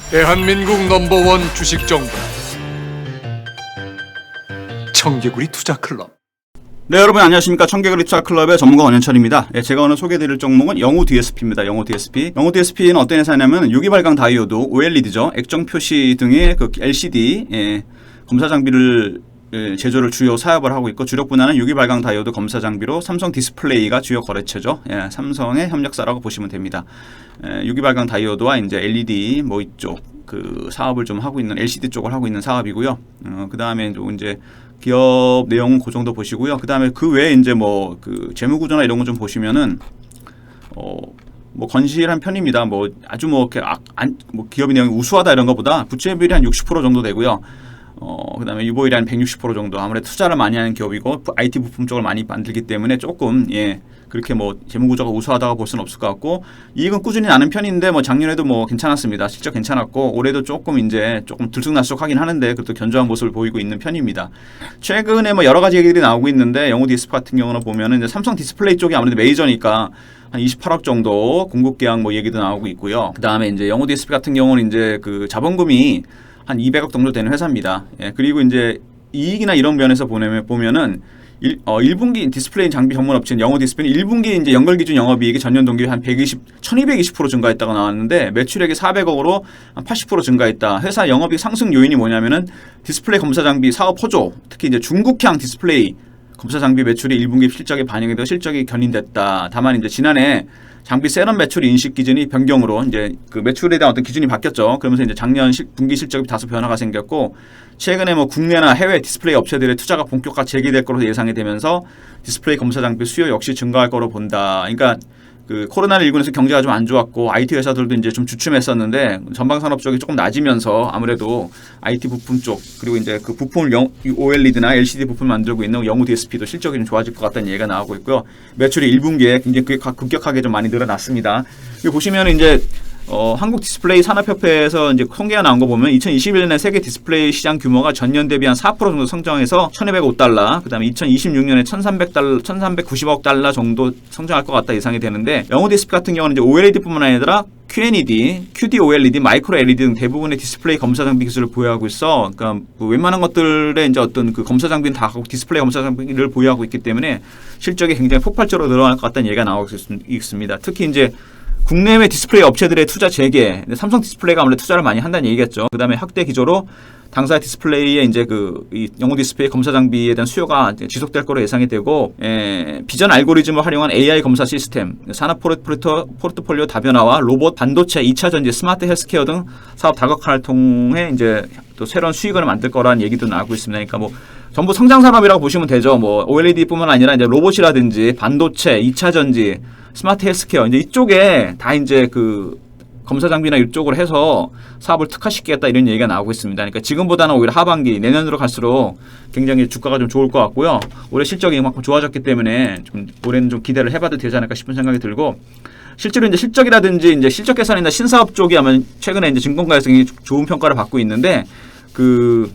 대한민국 넘버원 주식정보 청개구리 투자클럽. 네, 여러분 안녕하십니까. 청개구리 투자클럽의 전문가 원현철입니다. 제가 오늘 소개해드릴 종목은 영호 DSP입니다. 영호 DSP. 영호 DSP는 어떤 회사냐면 유기발광 다이오드, OLED죠. 액정 표시 등의 그 LCD 검사 장비를 제조를 주요 사업을 하고 있고, 주력 분야는 유기발광 다이오드 검사 장비로 삼성 디스플레이가 주요 거래처죠. 삼성의 협력사라고 보시면 됩니다. 유기발광 다이오드와 이제 LED 뭐 이쪽 그 사업을 좀 하고 있는 LCD 쪽을 하고 있는 사업이고요. 그 다음에 이제 기업 내용 그 정도 보시고요. 그 다음에 그 외에 이제 뭐 그 재무 구조나 이런 거 좀 보시면은 뭐 건실한 편입니다. 뭐 아주 뭐 이렇게 뭐 기업의 내용이 우수하다 이런 것보다 부채 비율이 한 60% 정도 되고요. 그다음에 유보율이 한 160% 정도. 아무래도 투자를 많이 하는 기업이고 IT 부품 쪽을 많이 만들기 때문에 조금 그렇게 뭐 재무 구조가 우수하다고 볼 수는 없을 것 같고, 이익은 꾸준히 나는 편인데 뭐 작년에도 뭐 괜찮았습니다. 실적 괜찮았고 올해도 조금 들쑥날쑥하긴 하는데 그래도 견조한 모습을 보이고 있는 편입니다. 최근에 뭐 여러 가지 얘기들이 나오고 있는데, 영호 디스플레이 같은 경우는 보면은 이제 삼성 디스플레이 쪽이 아무래도 메이저니까 한 28억 정도 공급 계약 뭐 얘기도 나오고 있고요. 그다음에 이제 영호 디스플레이 같은 경우는 이제 그 자본금이 한 200억 정도 되는 회사입니다. 그리고 이제 이익이나 이런 면에서 보면은 1분기 디스플레이 장비 전문 업체인 영호 디스플레이는 1분기 이제 연결 기준 영업이익이 전년 동기 한 1220% 증가했다고 나왔는데, 매출액이 400억으로 한 80% 증가했다. 회사 영업이익 상승 요인이 뭐냐면은 디스플레이 검사 장비 사업 호조, 특히 이제 중국향 디스플레이 검사 장비 매출이 1분기 실적에 반영이 되어 실적이 견인됐다. 다만 이제 지난해 장비 세럼 매출 인식 기준이 변경으로 이제 그 매출에 대한 어떤 기준이 바뀌었죠. 그러면서 이제 작년 분기 실적이 다소 변화가 생겼고, 최근에 뭐 국내나 해외 디스플레이 업체들의 투자가 본격화 재개될 것으로 예상이 되면서 디스플레이 검사 장비 수요 역시 증가할 거로 본다. 그러니까 그 코로나19에서 경제가 좀 안 좋았고 IT 회사들도 이제 좀 주춤했었는데 전방 산업 쪽이 조금 낮으면서 아무래도 IT 부품 쪽, 그리고 이제 그 부품을 OLED나 LCD 부품을 만들고 있는 영호 DSP도 실적이 좀 좋아질 것 같다는 얘기가 나오고 있고요. 매출이 1분기에 굉장히 급격하게 좀 많이 늘어났습니다. 여기 보시면 이제 한국 디스플레이 산업협회에서 이제 통계가 나온 거 보면 2021년에 세계 디스플레이 시장 규모가 전년 대비 한 4% 정도 성장해서 1,205달러, 그다음에 2026년에 1,390억 달러 정도 성장할 것 같다 예상이 되는데, 영호 디스플레이 같은 경우는 이제 OLED뿐만 아니라 QNED, QD-OLED, 마이크로 LED 등 대부분의 디스플레이 검사 장비 기술을 보유하고 있어. 그러니까 그 웬만한 것들의 이제 어떤 그 검사 장비는 다 갖고 디스플레이 검사 장비를 보유하고 있기 때문에 실적이 굉장히 폭발적으로 늘어날 것 같다는 얘기가 나오고 있습니다. 특히 이제 국내외 디스플레이 업체들의 투자 재개, 삼성 디스플레이가 아무래도 투자를 많이 한다는 얘기겠죠. 그 다음에 확대 기조로 당사 디스플레이의 이제 이 영호 디스플레이 검사 장비에 대한 수요가 지속될 거로 예상이 되고, 비전 알고리즘을 활용한 AI 검사 시스템, 산업 포트폴리오 다변화와 로봇, 반도체, 2차 전지, 스마트 헬스케어 등 사업 다각화를 통해 이제 또 새로운 수익을 만들 거라는 얘기도 나오고 있습니다. 그러니까 뭐 전부 성장 산업이라고 보시면 되죠. 뭐 OLED뿐만 아니라 이제 로봇이라든지 반도체, 2차 전지, 스마트 헬스케어 이제 이쪽에 다 이제 그 검사 장비나 이쪽으로 해서 사업을 특화시키겠다 이런 얘기가 나오고 있습니다. 그러니까 지금보다는 오히려 하반기 내년으로 갈수록 굉장히 주가가 좀 좋을 것 같고요. 올해 실적이 이만큼 좋아졌기 때문에 좀 올해는 좀 기대를 해봐도 되지 않을까 싶은 생각이 들고, 실제로 이제 실적이라든지 이제 실적 개선이나 신사업 쪽이 아마 최근에 이제 증권가에서 굉장히 좋은 평가를 받고 있는데, 그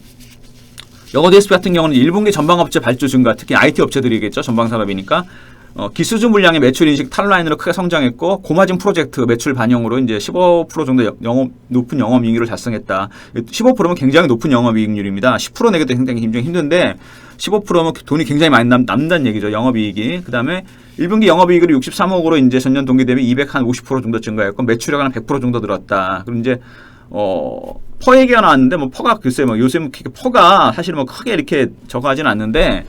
영호 DSP 같은 경우는 1분기 전방업체 발주 증가, 특히 IT 업체들이겠죠. 전방 산업이니까. 기수주 물량의 매출 인식 탑라인으로 크게 성장했고, 고마진 프로젝트 매출 반영으로 이제 15% 정도 높은 영업이익률을 달성했다. 15%면 굉장히 높은 영업이익률입니다. 10% 내기도 굉장히 힘든데 15%면 돈이 굉장히 많이 남는다는 얘기죠. 영업이익이. 그 다음에 1분기 영업이익률이 63억으로 이제 전년 동기 대비 250% 정도 증가했고, 매출액은 한 100% 정도 늘었다. 그리고 이제 퍼 얘기가 나왔는데, 뭐 퍼가 글쎄 뭐 요새 퍼가 사실 뭐 크게 이렇게 저거 하진 않는데,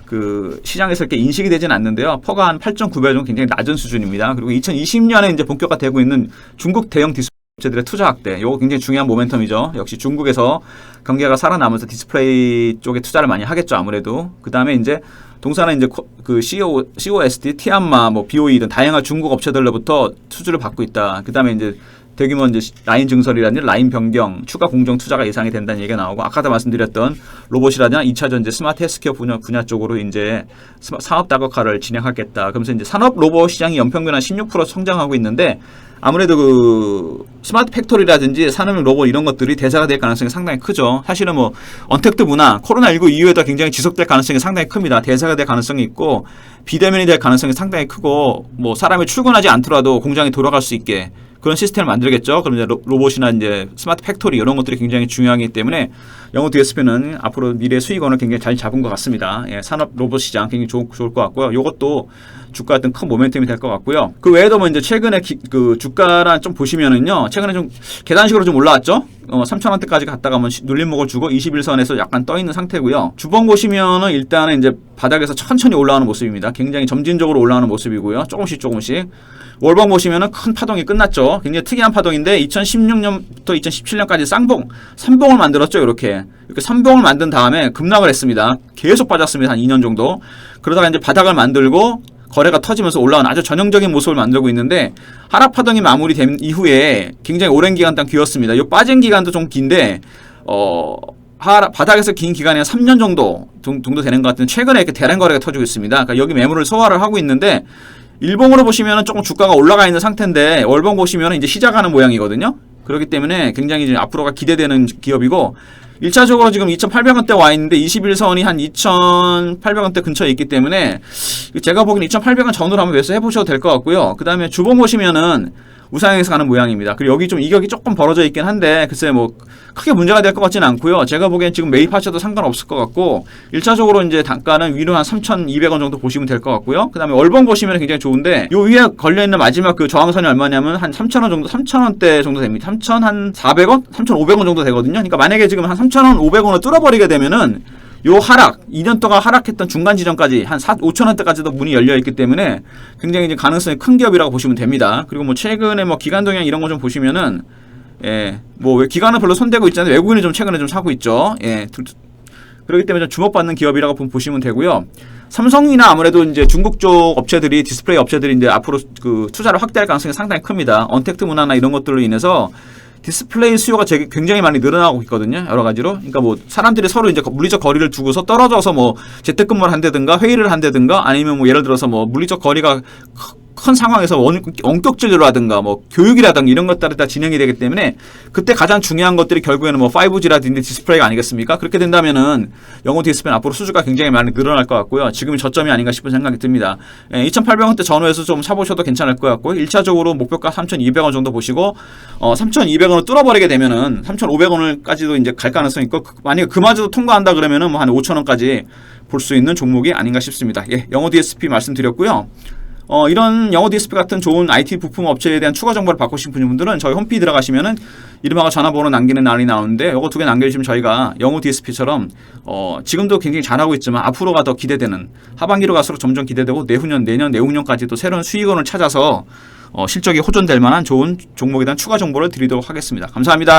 그 시장에서 이렇게 인식이 되진 않는데요. 퍼가 한 8.9배 정도 굉장히 낮은 수준입니다. 그리고 2020년에 이제 본격화되고 있는 중국 대형 디스플레이 업체들의 투자 확대, 이거 굉장히 중요한 모멘텀이죠. 역시 중국에서 경기가 살아나면서 디스플레이 쪽에 투자를 많이 하겠죠, 아무래도. 그 다음에 이제 동사는 이제 그 COSD, 티안마, 뭐 BOE 등 다양한 중국 업체들로부터 수주를 받고 있다. 그 다음에 이제 대규모 이제 라인 증설이라든지 라인 변경, 추가 공정 투자가 예상이 된다는 얘기가 나오고, 아까도 말씀드렸던 로봇이라든지 2차 전지, 스마트 헬스케어 분야 쪽으로 이제 사업 다각화를 진행하겠다. 그러면서 이제 산업 로봇 시장이 연평균 한 16% 성장하고 있는데, 아무래도 그 스마트 팩토리라든지 산업용 로봇 이런 것들이 대세가 될 가능성이 상당히 크죠. 사실은 뭐 언택트 문화, 코로나19 이후에도 굉장히 지속될 가능성이 상당히 큽니다. 대세가 될 가능성이 있고, 비대면이 될 가능성이 상당히 크고, 뭐 사람이 출근하지 않더라도 공장이 돌아갈 수 있게, 그런 시스템을 만들겠죠. 그럼 이제 로봇이나 이제 스마트 팩토리 이런 것들이 굉장히 중요하기 때문에 영호 DSP는 앞으로 미래 수익원을 굉장히 잘 잡은 것 같습니다. 예, 산업 로봇 시장 굉장히 좋을 것 같고요. 이것도 주가 같은 큰 모멘텀이 될 것 같고요. 그 외에도 뭐 이제 최근에 그 주가랑 좀 보시면은요, 최근에 좀 계단식으로 좀 올라왔죠. 3,000원대까지 갔다가 한번 눌림목을 주고 21선에서 약간 떠 있는 상태고요. 주봉 보시면은 일단은 이제 바닥에서 천천히 올라오는 모습입니다. 굉장히 점진적으로 올라오는 모습이고요. 조금씩. 월봉 보시면은 큰 파동이 끝났죠. 굉장히 특이한 파동인데 2016년부터 2017년까지 삼봉을 만들었죠. 이렇게 3봉을 만든 다음에 급락을 했습니다. 계속 빠졌습니다. 한 2년 정도. 그러다가 이제 바닥을 만들고 거래가 터지면서 올라온 아주 전형적인 모습을 만들고 있는데, 하락 파동이 마무리된 이후에 굉장히 오랜 기간 동안 귀었습니다. 이 빠진 기간도 좀 긴데 바닥에서 긴 기간이 한 3년 정도 되는 것 같은 최근에 이렇게 대량 거래가 터지고 있습니다. 그러니까 여기 매물을 소화를 하고 있는데, 일봉으로 보시면은 조금 주가가 올라가 있는 상태인데, 월봉 보시면은 이제 시작하는 모양이거든요. 그렇기 때문에 굉장히 이제 앞으로가 기대되는 기업이고, 1차적으로 지금 2,800원대 와 있는데 21선이 한 2,800원대 근처에 있기 때문에 제가 보기엔 2,800원 전후로 한번 매수해 보셔도 될 것 같고요. 그 다음에 주봉 보시면은 우상향에서 가는 모양입니다. 그리고 여기 좀 이격이 조금 벌어져 있긴 한데 글쎄 뭐 크게 문제가 될 것 같지는 않고요. 제가 보기엔 지금 매입하셔도 상관없을 것 같고, 1차적으로 이제 단가는 위로 한 3,200원 정도 보시면 될 것 같고요. 그 다음에 월봉 보시면 굉장히 좋은데, 요 위에 걸려있는 마지막 그 저항선이 얼마냐면 한 3,000원 정도, 3,000원대 정도 됩니다. 3,400원? 3,500원 정도 되거든요. 그러니까 만약에 지금 한 3,000원, 500원을 뚫어버리게 되면은 요 하락, 2년 동안 하락했던 중간 지점까지 한 5,000원대까지도 문이 열려 있기 때문에 굉장히 이제 가능성이 큰 기업이라고 보시면 됩니다. 그리고 뭐 최근에 뭐 기관 동향 이런 거 좀 보시면은, 예, 뭐 왜 기관은 별로 손대고 있잖아요. 외국인이 좀 최근에 좀 사고 있죠. 예, 그렇기 때문에 좀 주목받는 기업이라고 보시면 되고요. 삼성이나 아무래도 이제 중국 쪽 업체들이, 디스플레이 업체들이 이제 앞으로 그 투자를 확대할 가능성이 상당히 큽니다. 언택트 문화나 이런 것들로 인해서 디스플레이 수요가 굉장히 많이 늘어나고 있거든요. 여러 가지로. 그러니까 뭐 사람들이 서로 이제 물리적 거리를 두고서 떨어져서 뭐 재택근무를 한다든가 회의를 한다든가, 아니면 뭐 예를 들어서 뭐 물리적 거리가 큰 상황에서 원격 진료라든가 뭐 교육이라든가 이런 것들이 다 진행이 되기 때문에, 그때 가장 중요한 것들이 결국에는 뭐 5G라든지 디스플레이가 아니겠습니까? 그렇게 된다면은 영호 DSP는 앞으로 수주가 굉장히 많이 늘어날 것 같고요. 지금이 저점이 아닌가 싶은 생각이 듭니다. 2,800원대 전후에서 좀 사보셔도 괜찮을 것 같고, 1차적으로 목표가 3,200원 정도 보시고, 3,200원을 뚫어버리게 되면은 3,500원까지도 이제 갈 가능성이 있고, 만약에 그마저도 통과한다 그러면은 뭐 한 5,000원까지 볼 수 있는 종목이 아닌가 싶습니다. 예, 영호 DSP 말씀드렸고요. 이런 영호 DSP 같은 좋은 IT 부품 업체에 대한 추가 정보를 받고 싶으신 분들은 저희 홈페이지 들어가시면은 이름하고 전화번호 남기는 날이 나오는데, 이거 2개 남겨주시면 저희가 영호 DSP처럼 지금도 굉장히 잘하고 있지만 앞으로가 더 기대되는, 하반기로 갈수록 점점 기대되고 내후년, 내년, 내후년까지도 새로운 수익원을 찾아서 실적이 호전될 만한 좋은 종목에 대한 추가 정보를 드리도록 하겠습니다. 감사합니다.